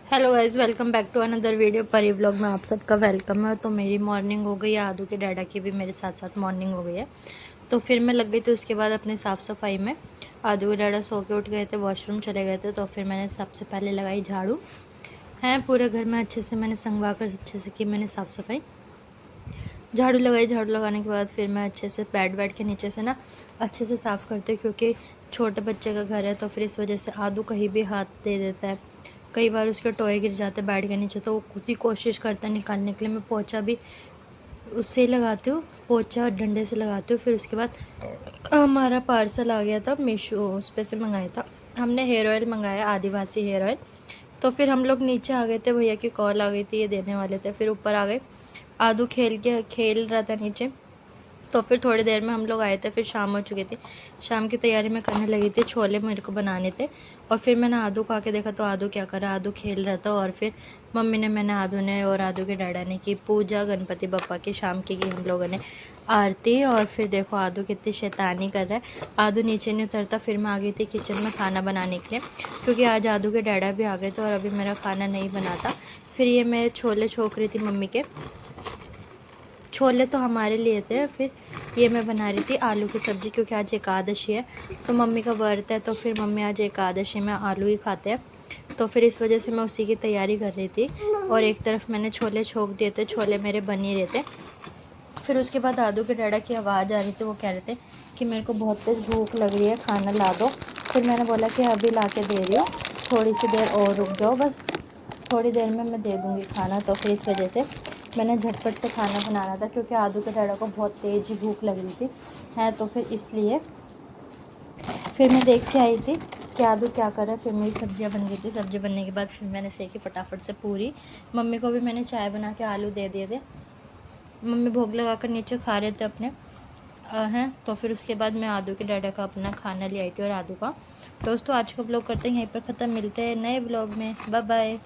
Hello guys, welcome back to another video. Pari vlog में आप सबका वेलकम है। तो मेरी मॉर्निंग हो गई है, आदू के डैडा की भी मेरे साथ साथ मॉर्निंग हो गई है। तो फिर मैं लग गई थी उसके बाद अपने साफ़ सफाई में। आदू के डैडा सो के उठ गए थे, वॉशरूम चले गए थे। तो फिर मैंने सबसे पहले लगाई झाड़ू। हैं पूरे घर में अच्छे से मैंने संगवा कर अच्छे से की मैंने साफ़ सफाई। झाड़ू लगाई, झाड़ू लगाने के बाद फिर मैं अच्छे से बेड के नीचे से ना अच्छे से साफ़ करती हूँ, क्योंकि छोटे बच्चे का घर है। तो फिर इस वजह से आदू कहीं भी हाथ दे देता है। कई बार उसके टॉय गिर जाते हैं बेड के नीचे, तो वो खुद ही कोशिश करता है निकालने के लिए। मैं पोछा भी उससे ही लगाती हूँ, पोछा डंडे से लगाती हूँ। फिर उसके बाद हमारा पार्सल आ गया था मीशो, उस पे से मंगाया था हमने। हेयर ऑयल मंगाया, आदिवासी हेयर ऑयल। तो फिर हम लोग नीचे आ गए थे, भैया की कॉल आ गई थी, ये देने वाले थे। फिर ऊपर आ गए। आदू खेल रहा था नीचे। तो फिर थोड़ी देर में हम लोग आए थे। फिर शाम हो चुकी थी, शाम की तैयारी मैं करने लगी थी। छोले मेरे को बनाने थे। और फिर मैंने आदू को आके देखा, तो आदू क्या कर रहा, आदू खेल रहा था। और फिर आदू ने और आदू के डैडा ने की पूजा गणपति बप्पा की। शाम की हम लोगों ने आरती। और फिर देखो आदू कितनी शैतानी कर रहा है। आदू नीचे नहीं उतरता। फिर मैं आ गई थी किचन में खाना बनाने के लिए, क्योंकि आज आदू के डैडा भी आ गए थे और अभी मेरा खाना नहीं बना था। फिर ये मैं छोले छोक रही थी मम्मी के। छोले तो हमारे लिए थे। फिर ये मैं बना रही थी आलू की सब्ज़ी, क्योंकि आज एकादशी है। तो मम्मी का व्रत है, तो फिर मम्मी आज एकादशी में आलू ही खाते हैं। तो फिर इस वजह से मैं उसी की तैयारी कर रही थी। और एक तरफ मैंने छोले छोक दिए थे, छोले मेरे बन ही रहे थे। फिर उसके बाद आदू के डैडा की आवाज़ आ रही थी, वो कह रहे थे कि मेरे को बहुत तेज़ भूख लग रही है, खाना ला दो। फिर मैंने बोला कि अभी ला के दे रही हूँ, थोड़ी सी देर और रुक जाओ, बस थोड़ी देर में मैं दे दूँगी खाना। तो फिर इस वजह से मैंने झटपट से खाना बनाना था, क्योंकि आदू के डैडा को बहुत तेज़ ही भूख लग रही थी है। तो फिर इसलिए फिर मैं देख के आई थी कि आदू क्या कर रहा है। फिर मेरी सब्जियां बन गई थी। सब्जी बनने के बाद फिर मैंने सेकी फटाफट से पूरी। मम्मी को भी मैंने चाय बना के आलू दे दिए थे। मम्मी भोग लगा कर नीचे खा रहे थे अपने हैं। तो फिर उसके बाद मैं आदू के डैडा का अपना खाना ले आई थी और आदू का। दोस्तों आज का व्लॉग करते हैं यहीं पर ख़त्म। मिलते हैं नए व्लॉग में। Bye bye.